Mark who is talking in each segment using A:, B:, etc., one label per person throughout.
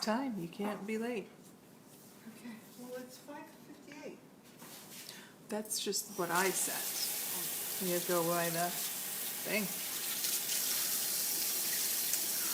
A: time. You can't be late.
B: Okay, well, it's 5:58.
A: That's just what I set. You go by the thing.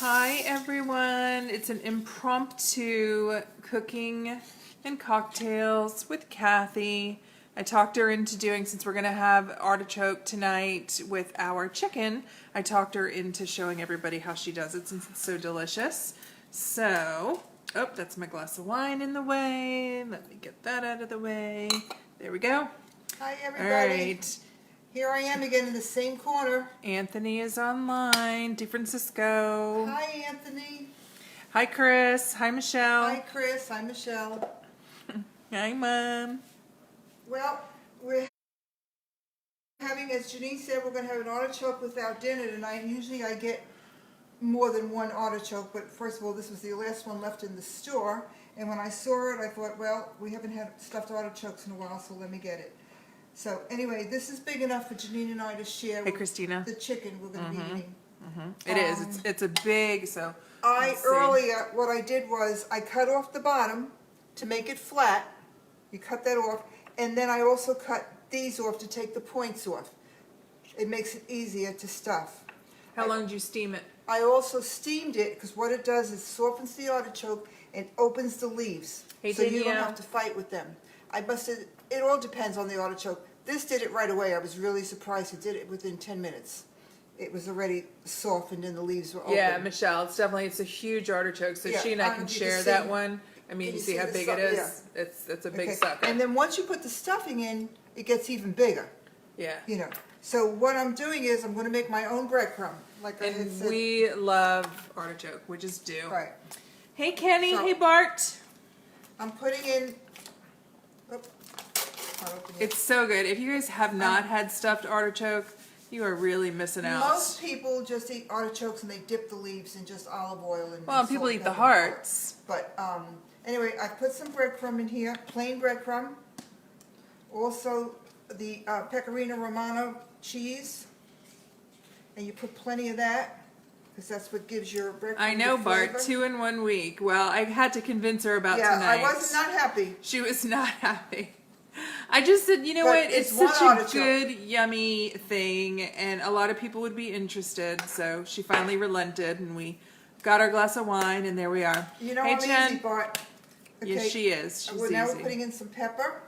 A: Hi, everyone. It's an impromptu cooking and cocktails with Kathy. I talked her into doing, since we're going to have artichoke tonight with our chicken, I talked her into showing everybody how she does it since it's so delicious. So, oh, that's my glass of wine in the way. Let me get that out of the way. There we go.
B: Hi, everybody.
A: All right.
B: Here I am again in the same corner.
A: Anthony is online. DeFrancisco.
B: Hi, Anthony.
A: Hi, Chris. Hi, Michelle.
B: Hi, Chris. Hi, Michelle.
A: Hi, Mom.
B: Well, we're having, as Janine said, we're going to have an artichoke with our dinner tonight. Usually I get more than one artichoke, but first of all, this was the last one left in the store. And when I saw it, I thought, well, we haven't had stuffed artichokes in a while, so let me get it. So anyway, this is big enough for Janine and I to share.
A: Hey, Christina.
B: The chicken we're going to be eating.
A: It is. It's a big, so.
B: Earlier, what I did was I cut off the bottom to make it flat. You cut that off. And then I also cut these off to take the points off. It makes it easier to stuff.
A: How long did you steam it?
B: I also steamed it because what it does is softens the artichoke and opens the leaves.
A: Hey,
B: so you don't
A: Danielle.
B: have to fight with them. It all depends on the artichoke. This did it right away. I was really surprised. It did it within 10 minutes. It was already softened and the leaves were open.
A: Yeah, Michelle, it's a huge artichoke, so
B: Yeah,
A: she and I can
B: you
A: share
B: can
A: that
B: see-
A: one. I mean,
B: can
A: you
B: you
A: see
B: see
A: how
B: the
A: big
B: sucker?
A: it is? It's a big sucker.
B: And then once you put the stuffing in, it gets even bigger.
A: Yeah.
B: You know. So what I'm doing is I'm going to make my own breadcrumb. Like I had
A: And
B: said.
A: we love artichoke. We just do.
B: Right.
A: Hey, Kenny.
B: So-
A: Hey, Bart.
B: I'm putting in. Oops, not open yet.
A: It's so good. If you guys have not had stuffed artichoke, you are really missing out.
B: Most people just eat artichokes and they dip the leaves in just olive oil and.
A: Well,
B: salt
A: people
B: and
A: eat the
B: pepper.
A: hearts.
B: But anyway, I put some breadcrumb in here, plain breadcrumb. Also, the pecorino romano cheese, and you put plenty of that because that's what gives your breadcrumb.
A: I know,
B: the
A: Bart.
B: flavor.
A: 2 in 1 week. Well, I had to convince her about
B: Yeah,
A: tonight.
B: I was not happy.
A: She was not happy. I just said, you know
B: But
A: what? It's
B: it's one
A: such a
B: artichoke.
A: good, yummy thing, and a lot of people would be interested. So she finally relented, and we got our glass of wine, and there we are.
B: You know
A: hey,
B: I'm
A: Jen.
B: easy, Bart.
A: Yes, she is. She's
B: Now
A: easy.
B: we're putting in some pepper.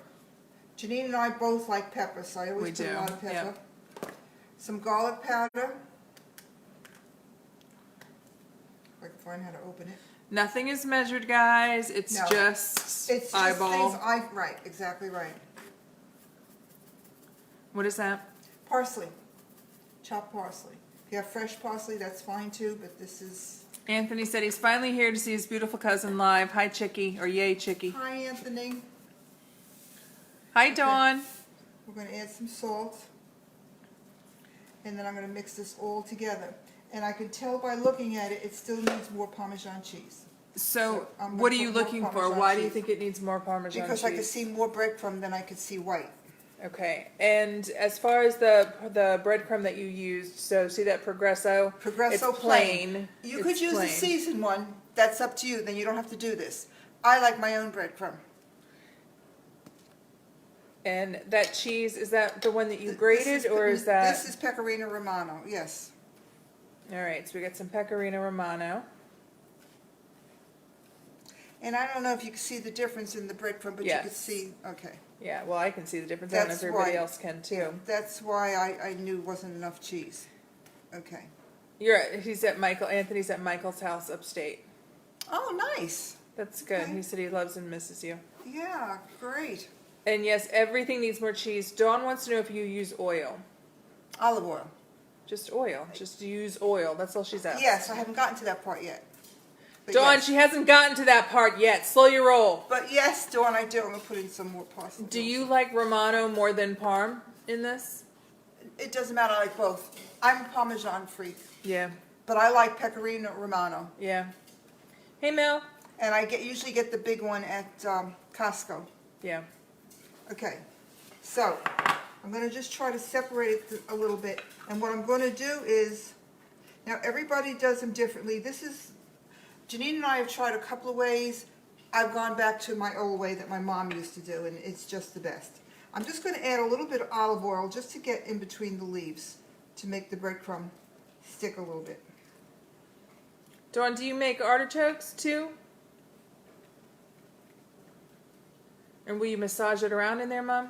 B: Janine and I both like pepper, so I always
A: We
B: put
A: do,
B: a lot of pepper.
A: yep.
B: Some garlic powder. If I can find how to open it.
A: Nothing is measured, guys. It's
B: No.
A: just
B: It's just
A: eyeball.
B: things right, exactly right.
A: What is that?
B: Parsley, chopped parsley. If you have fresh parsley, that's fine too, but this is...
A: Anthony said he's finally here to see his beautiful cousin live. Hi, Chickie, or yay, Chickie.
B: Hi, Anthony.
A: Hi, Dawn.
B: We're going to add some salt. And then I'm going to mix this all together. And I can tell by looking at it, it still needs more Parmesan cheese.
A: So,
B: I'm
A: what are
B: gonna
A: you
B: put more
A: looking for?
B: Parmesan
A: Why do you
B: cheese.
A: think it needs more Parmesan
B: Because
A: cheese?
B: I could see more breadcrumb than I could see white.
A: Okay, and as far as the breadcrumb that you used, so see that Progresso?
B: Progresso
A: it's plain.
B: You could
A: It's
B: use
A: plain.
B: the seasoned one. That's up to you. Then you don't have to do this. I like my own breadcrumb.
A: And that cheese, is that the one that you grated, or is that?
B: This is Pecorino Romano, yes.
A: All right, so we got some Pecorino Romano.
B: And I don't know if you can see the difference in the breadcrumb, but you
A: Yes.
B: can see, okay.
A: Yeah, well, I can see the difference. I don't know if
B: That's
A: everybody
B: why-
A: else can too.
B: Yeah, that's why I knew it wasn't enough cheese. Okay.
A: He's at Anthony's at Michael's house upstate.
B: Oh, nice.
A: That's good.
B: Okay.
A: He said he loves and misses you.
B: Yeah, great.
A: And yes, everything needs more cheese. Dawn wants to know if you use oil.
B: Olive oil.
A: Just oil. Just use oil. That's all she's asking.
B: Yes, I haven't gotten to that part yet. But
A: Dawn,
B: yes.
A: she hasn't gotten to that part yet. Slow your roll.
B: But yes, Dawn, I do. I'm going to put in some more parsley.
A: Do you like Romano more than Parm in this?
B: It doesn't matter, I like both. I'm a Parmesan freak,
A: Yeah.
B: but I like Pecorino Romano.
A: Yeah. Hey, Mel.
B: And I usually get the big one at Costco.
A: Yeah.
B: Okay, so I'm going to just try to separate it a little bit. And what I'm going to do is, now everybody does them differently. This is Janine and I have tried a couple of ways. I've gone back to my old way that my mom used to do, and it's just the best. I'm just going to add a little bit of olive oil just to get in between the leaves to make the breadcrumb stick a little bit.
A: Dawn, do you make artichokes too? And will you massage it around in there, Mom?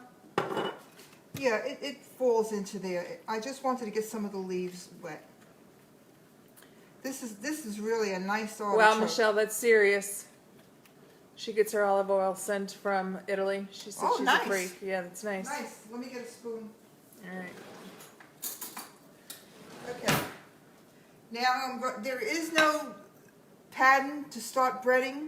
B: Yeah, it falls into there. I just wanted to get some of the leaves wet. This is really a nice artichoke.
A: Wow, Michelle, that's serious. She gets her olive oil sent from Italy. She said she's
B: nice.
A: a freak. Yeah, that's nice.
B: Nice. Let me get a spoon.
A: All right.
B: Okay. Now there is no pattern to start breading,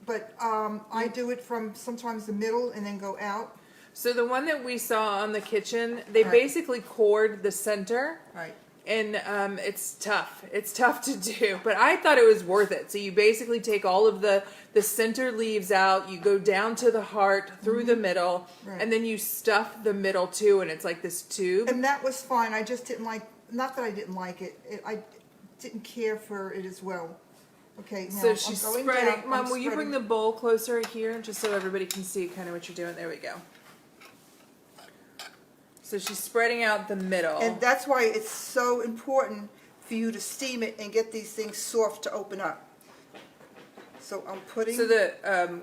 B: but I do it from sometimes the middle and then go out.
A: So the one that we saw on the kitchen, they
B: Right.
A: basically cored the center.
B: Right.
A: And it's tough. It's tough to do, but I thought it was worth it. So you basically take all of the center leaves out, you go down to the heart, through the middle,
B: Right.
A: and then you stuff the middle too, and it's like this tube.
B: And that was fine. I just didn't like, not that I didn't like it, I didn't care for it as well. Okay, now
A: So she's
B: I'm going
A: spreading.
B: down.
A: Mom,
B: I'm
A: will you bring the
B: spreading.
A: bowl closer here, just so everybody can see kind of what you're doing? There we go. So she's spreading out the middle.
B: And that's why it's so important for you to steam it and get these things soft to open up. So I'm putting...
A: So the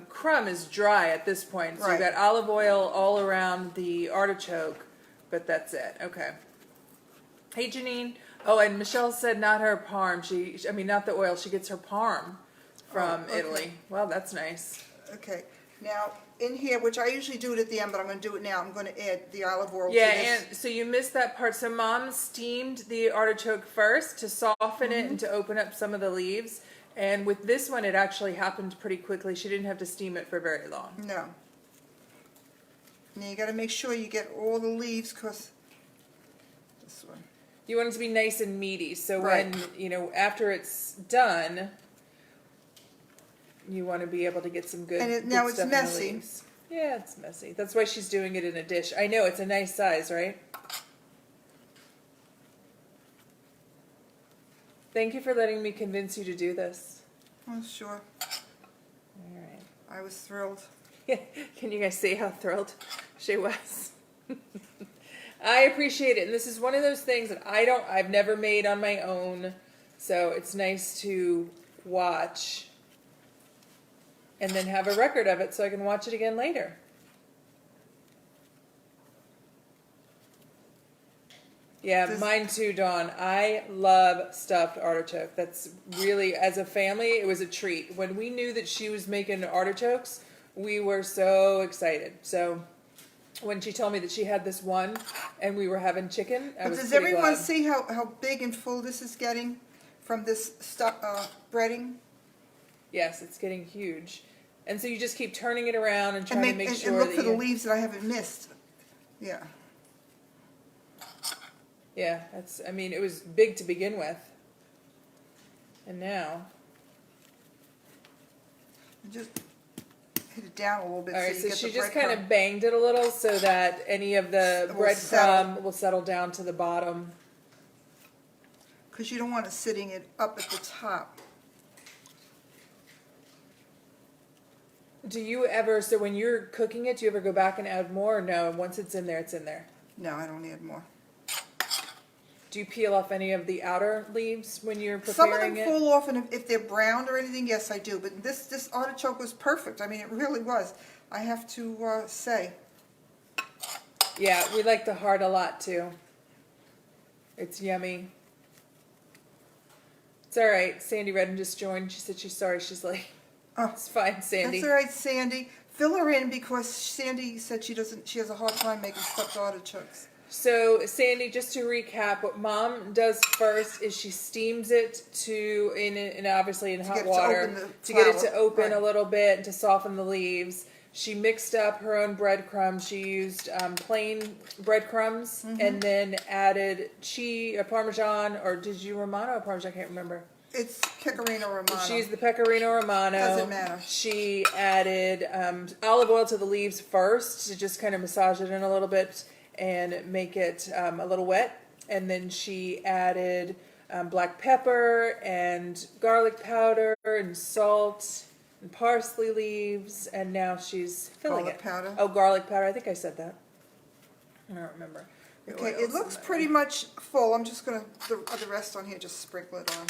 A: crumb is dry at this point. So
B: Right.
A: you've got olive oil all around the artichoke, but that's it. Okay. Hey, Janine. Oh, and Michelle said not her parm. I mean, not the oil. She gets her parm from
B: okay.
A: Italy. Wow, that's nice.
B: Okay, now in here, which I usually do it at the end, but I'm going to do it now. I'm going to add the olive oil
A: Yeah,
B: to this.
A: and so you missed that part. So Mom steamed the artichoke first to soften it and to open up some of the leaves. And with this one, it actually happened pretty quickly. She didn't have to steam it for very long.
B: No. Now you got to make sure you get all the leaves, because this one.
A: You want it to be nice and meaty. So
B: Right.
A: when, after it's done, you want to be able to get some good,
B: And
A: good
B: now it's
A: stuff in the
B: messy.
A: leaves. Yeah, it's messy. That's why she's doing it in a dish. I know, it's a nice size, right? Thank you for letting me convince you to do this.
B: Oh, sure.
A: All right.
B: I was thrilled.
A: Can you guys see how thrilled she was? I appreciate it. And this is one of those things that I've never made on my own. So it's nice to watch and then have a record of it so I can watch it again later. Yeah, mine too, Dawn. I love stuffed artichoke. That's really, as a family, it was a treat. When we knew that she was making artichokes, we were so excited. So when she told me that she had this one and we were having chicken, I
B: But
A: was
B: does
A: pretty
B: everyone
A: glad.
B: see how big and full this is getting from this breading?
A: Yes, it's getting huge. And so you just keep turning it around and trying to make sure
B: and look
A: that
B: for the
A: you...
B: leaves that I haven't missed. Yeah.
A: Yeah, it was big to begin with. And now...
B: Just hit it down a little bit.
A: All right,
B: you
A: so
B: get
A: she
B: the
A: just
B: breadcrumb.
A: kind of banged it a little so that any of the
B: It will settle.
A: breadcrumb will settle down to the bottom.
B: Because you don't want it sitting up at the top.
A: Do you ever, so when you're cooking it, do you ever go back and add more, or no? Once it's in there, it's in there.
B: No, I don't need more.
A: Do you peel off any of the outer leaves when you're
B: Some of
A: preparing
B: them
A: it?
B: fall off, and if they're browned or anything, yes, I do. But this artichoke was perfect. I mean, it really was. I have to say.
A: Yeah, we like the heart a lot too. It's yummy. It's all right. Sandy Redden just joined. She said she's sorry. She's late.
B: Oh,
A: It's fine, Sandy.
B: that's all right, Sandy. Fill her in because Sandy said she has a hard time making stuffed artichokes.
A: So, Sandy, just to recap, what Mom does first is she steams it in obviously in hot
B: get it to
A: water
B: open the
A: to get it to
B: flour.
A: open
B: Right.
A: a little bit and to soften the leaves. She mixed up her own breadcrumbs. She used plain breadcrumbs and then added Parmesan, or did you Romano or Parmesan? I can't remember.
B: It's Pecorino Romano.
A: She used the Pecorino Romano.
B: Doesn't matter.
A: She added olive oil to the leaves first to just kind of massage it in a little bit and make it a little wet. And then she added black pepper and garlic powder and salt and parsley leaves, and now she's filling
B: Garlic
A: it.
B: powder?
A: Oh, garlic powder. I think I said that. I don't remember. The
B: Okay,
A: oils
B: it looks
A: in
B: pretty much full. I'm just going to, the rest on here, just sprinkle it on.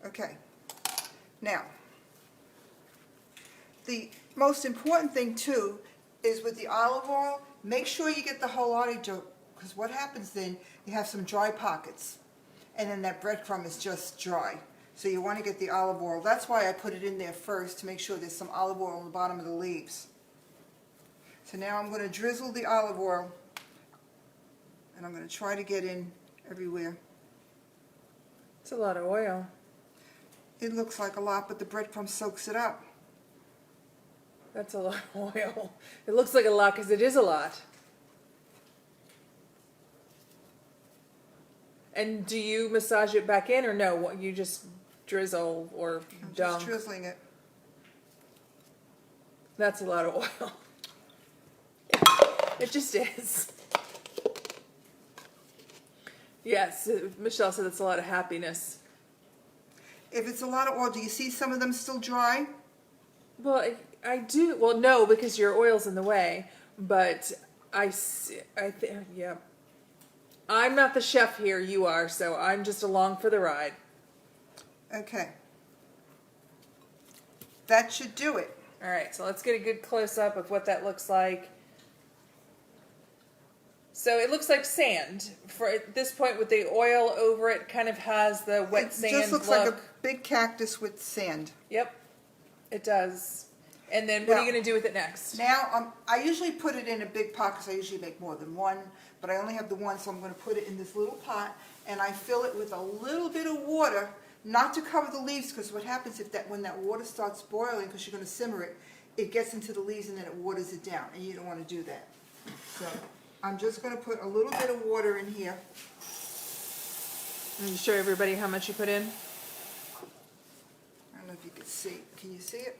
B: Okay. Now, the most important thing too is with the olive oil, make sure you get the whole artichoke, because what happens then, you have some dry pockets, and then that breadcrumb is just dry. So you want to get the olive oil. That's why I put it in there first, to make sure there's some olive oil on the bottom of the leaves. So now I'm going to drizzle the olive oil, and I'm going to try to get in everywhere.
A: It's a lot of oil.
B: It looks like a lot, but the breadcrumb soaks it up.
A: That's a lot of oil. It looks like a lot because it is a lot. And do you massage it back in, or no? You just drizzle or
B: I'm
A: dunk?
B: just drizzling it.
A: That's a lot of oil. It just is. Yes, Michelle said it's a lot of happiness.
B: If it's a lot of oil, do you see some of them still dry?
A: Well, I do. Well, no, because your oil's in the way. But yeah. I'm not the chef here. You are, so I'm just along for the ride.
B: Okay. That should do it.
A: All right, so let's get a good close-up of what that looks like. So it looks like sand. For at this point, with the oil over it, kind of has the wet sand
B: It just looks
A: look.
B: like a big cactus with sand.
A: Yep, it does. And then what are you
B: Now-
A: going to do with it next?
B: Now, I usually put it in a big pot because I usually make more than one, but I only have the one, so I'm going to put it in this little pot, and I fill it with a little bit of water, not to cover the leaves, because what happens when that water starts boiling, because you're going to simmer it, it gets into the leaves and then it waters it down, and you don't want to do that. So I'm just going to put a little bit of water in here.
A: And you show everybody how much you put in?
B: I don't know if you can see. Can you see it?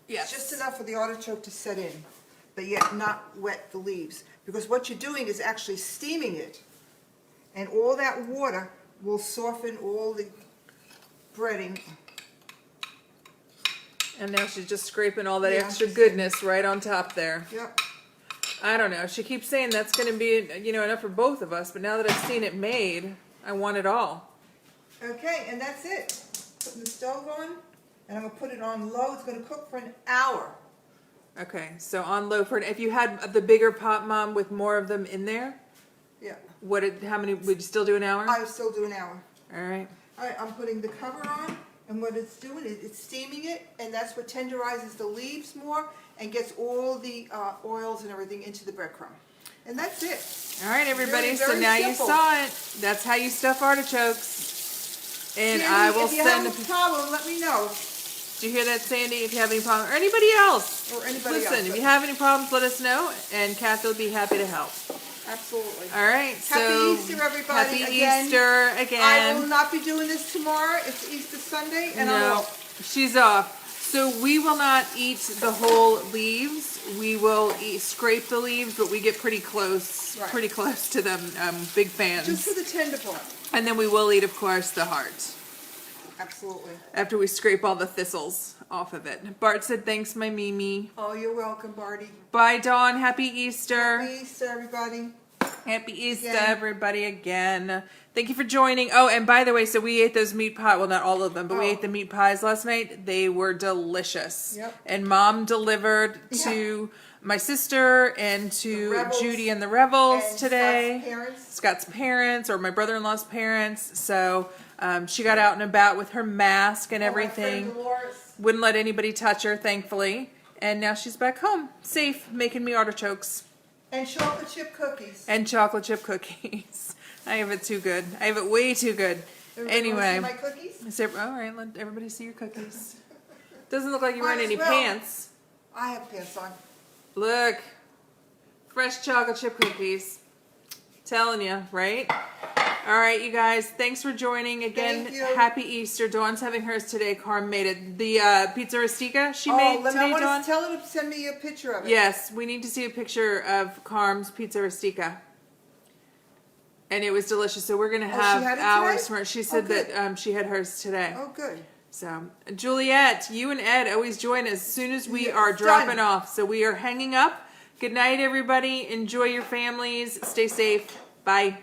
A: Yes.
B: Just enough for the artichoke to set in, but yet not wet the leaves. Because what you're doing is actually steaming it, and all that water will soften all the breading.
A: And now she's just scraping all that
B: Yeah,
A: extra
B: just-
A: goodness right on top there.
B: Yep.
A: I don't know. She keeps saying that's going to be, enough for both of us. But now that I've seen it made, I want it all.
B: Okay, and that's it. Putting the stove on, and I'm going to put it on low. It's going to cook for an hour.
A: Okay, so on low for if you had the bigger pot, Mom, with more of them in there,
B: Yeah.
A: how many would you still do an hour?
B: I still do an hour.
A: All right.
B: All right, I'm putting the cover on, and what it's doing is it's steaming it, and that's what tenderizes the leaves more and gets all the oils and everything into the breadcrumb. And that's it.
A: All right, everybody.
B: Very,
A: So
B: very
A: now
B: simple.
A: you saw it. That's how you stuff artichokes. And
B: Sandy,
A: I will
B: if you
A: send.
B: have a problem, let me know.
A: Did you hear that, Sandy? If you have any problems, or anybody else,
B: Or anybody
A: listen.
B: else.
A: If you have any problems, let us know, and Kathy will be happy to help.
B: Absolutely.
A: All right.
B: Happy Easter, everybody.
A: Happy
B: Again,
A: Easter
B: I
A: again.
B: will not be doing this tomorrow. It's Easter Sunday, and I'm
A: No,
B: off.
A: she's off. So we will not eat the whole leaves. We will scrape the leaves, but we get pretty close,
B: Right.
A: to them. Big fans.
B: Just for the tender part.
A: And then we will eat, of course, the heart
B: Absolutely.
A: after we scrape all the thistles off of it. Bart said, "Thanks, my Mimi."
B: Oh, you're welcome, Barty.
A: Bye, Dawn. Happy Easter.
B: Happy Easter, everybody.
A: Happy Easter,
B: Again.
A: everybody, again. Thank you for joining. Oh, and by the way, so we ate those meat pies. Well, not all of them, but we
B: Oh.
A: ate the meat pies last night. They were delicious.
B: Yep.
A: And Mom delivered to my sister and to
B: The Rebels
A: Judy and the Rebels
B: and
A: today.
B: Scott's parents.
A: Scott's parents, or my brother-in-law's parents. So she got out and about with her mask and
B: Oh, my friend
A: everything.
B: Dolores.
A: Wouldn't let anybody touch her, thankfully. And now she's back home, safe, making me artichokes.
B: And chocolate chip cookies.
A: And chocolate chip cookies. I have it too good. I have it way too good.
B: Everybody wanna see
A: Anyway.
B: my cookies?
A: All right, let everybody see your cookies. Doesn't look like you're
B: Might
A: wearing
B: as
A: any
B: well.
A: pants.
B: I have pants on.
A: Look. Fresh chocolate chip cookies. Telling you, right? All right, you guys. Thanks for joining again.
B: Thank you.
A: Happy Easter. Dawn's having hers today. Carm made it. The pizza rustica she made
B: I
A: today,
B: want
A: Dawn?
B: to tell her to send me a picture of it.
A: Yes, we need to see a picture of Carm's pizza rustica. And it was delicious. So we're going to
B: she
A: have
B: had it
A: ours
B: today?
A: tomorrow. She said
B: good.
A: that she had hers today.
B: Oh, good.
A: So, Juliet, you and Ed always join us as soon as we
B: Yeah,
A: are
B: done.
A: dropping off. So we are hanging up. Good night, everybody. Enjoy your families. Stay safe. Bye.